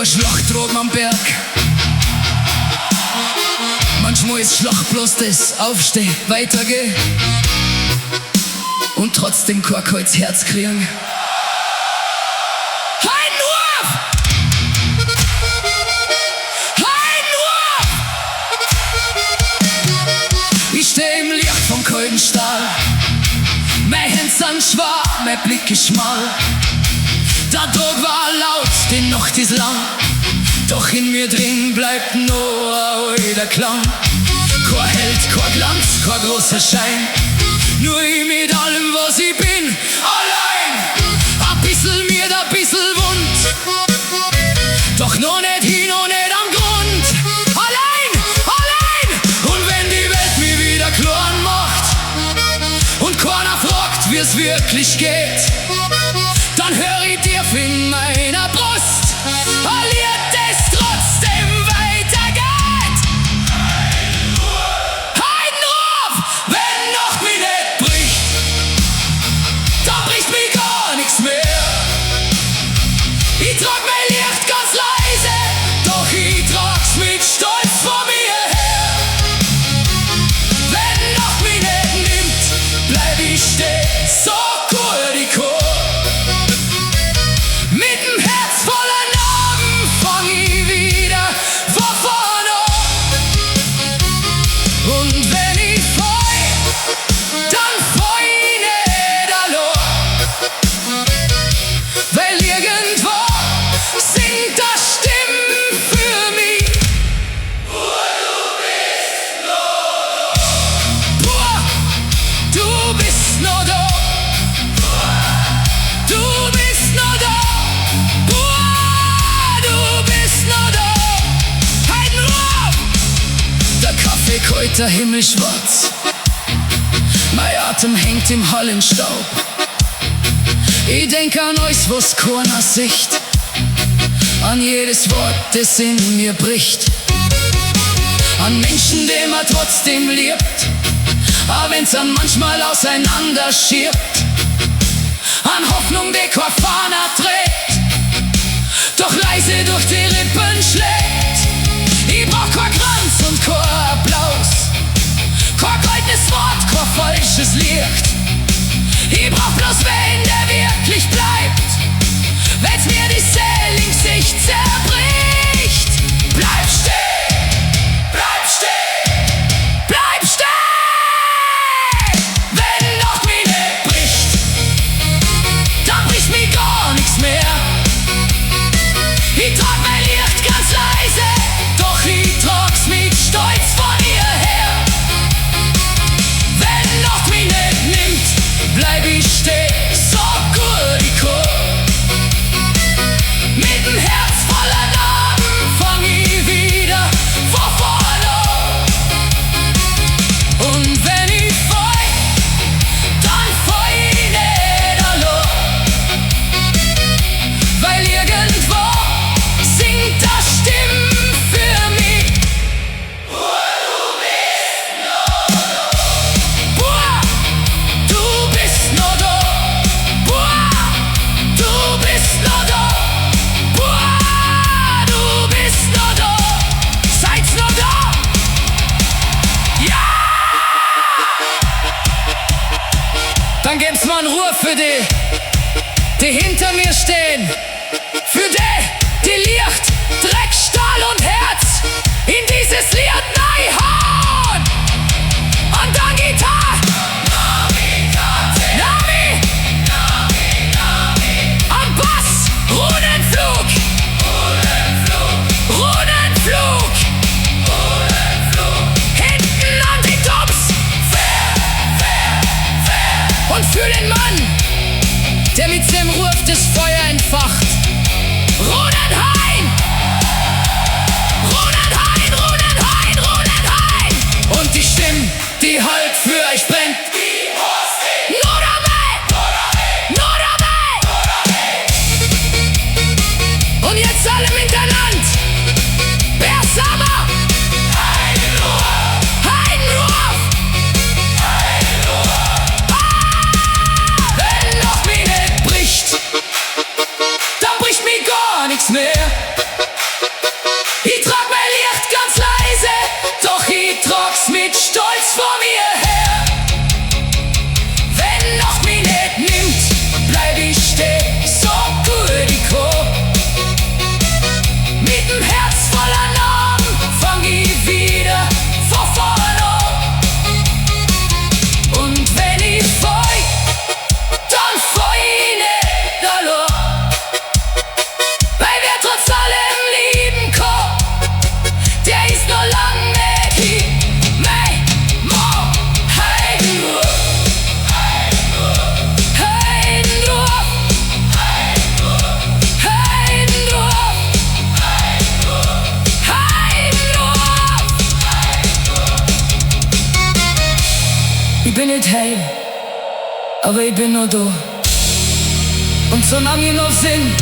keine Schlacht droben am Berg. Manchmal ist Schlacht bloß das Aufstehen, weitergehen und trotzdem kein kaltes Herz kriegen. Ich steh im Licht vom kalten Stahl, mein Hände sind schwach, mein Blick ist schmal. Der Tag war laut, die Nacht ist lang, doch in mir drin bleibt nur ein alter Klang. Kein Held, kein Glanz, kein großer Schein, nur ich mit allem, was ich bin, allein. Ein bisschen mir, ein bisschen wund, doch noch nicht hin und nicht am Grund. Allein, allein, und wenn die Welt mir wieder klein macht und keiner fragt, wie es wirklich geht, dann hör ich tief in meiner Brust ein Lied, das trotzdem weitergeht. Heidenruf, wenn Nacht mich nicht bricht, dann bricht mich gar nichts mehr. Ich trag mein Licht ganz leise, doch ich trag's mit Stolz vor mir her. Wenn Nacht mich nicht nimmt, bleib ich stehen, so gut ich kann. Der Himmel schwarz, mein Atem hängt im Hallenstaub. Ich denk an euch, was keiner sieht, an jedes Wort, das in mir bricht, an Menschen, die man trotzdem liebt, auch wenn's dann manchmal auseinander schiebt, an Hoffnung, die kein Fahner trägt, doch leise durch die Rippen schlägt. Ich brauch kein Kranz und kein Applaus, kein goldenes Wort, kein falsches Licht. Ich brauch bloß wen, der wirklich bleibt, wenn's mir die Seele im Gesicht zerbricht. Bleib stehen, bleib stehen, bleib stehen. Wenn Nacht mich nicht bricht, dann bricht mir gar nichts mehr. Ich trag mein Licht ganz leise, doch ich trag's mit Stolz von ihr her. Wenn Nacht mich nicht nimmt, bleib ich stehen, so gut ich kann. Mit dem Herz voller Narben fang ich wieder von vorne an. Und wenn ich fall, dann fall ich nicht allein, weil irgendwo singt das Stimmen für mich. Du bist noch da. Du bist noch da. Du bist noch da. Seid's noch da? Ja! Dann gibt's mal einen Ruf für die hinter mir stehen. Für die Licht, Dreck, Stahl und Herz in dieses Lied reinhauen. Und dann Gitarre, Nami, am Bass, Runenflug, Runenflug, hinten an die Tops, und für den Mann, der mit dem Ruf das Feuer entfacht. Runenhain! Runenhain, Runenhain, Runenhain! Und die Stimme, die halt für euch brennt. Nur dabei! Nur dabei! Und jetzt alle miteinander! Bersama! Heidenruf! Heidenruf! Wenn Nacht mich nicht bricht, dann bricht mir gar nichts mehr. vor mir her. Wenn noch mich nicht nimmt, bleib ich stehen, so gut ich kann. Mit dem Herz voller Narben fang ich wieder von vorne an. Und wenn ich fall, dann fall ich nicht allein. Weil wer trotz allem lieben kann, der ist noch lang nicht hier. Mein Mann, heim nur, heim nur, heim nur, heim nur, heim nur, heim nur. Ich bin nicht heim, aber ich bin noch da. Und solange ich noch sing,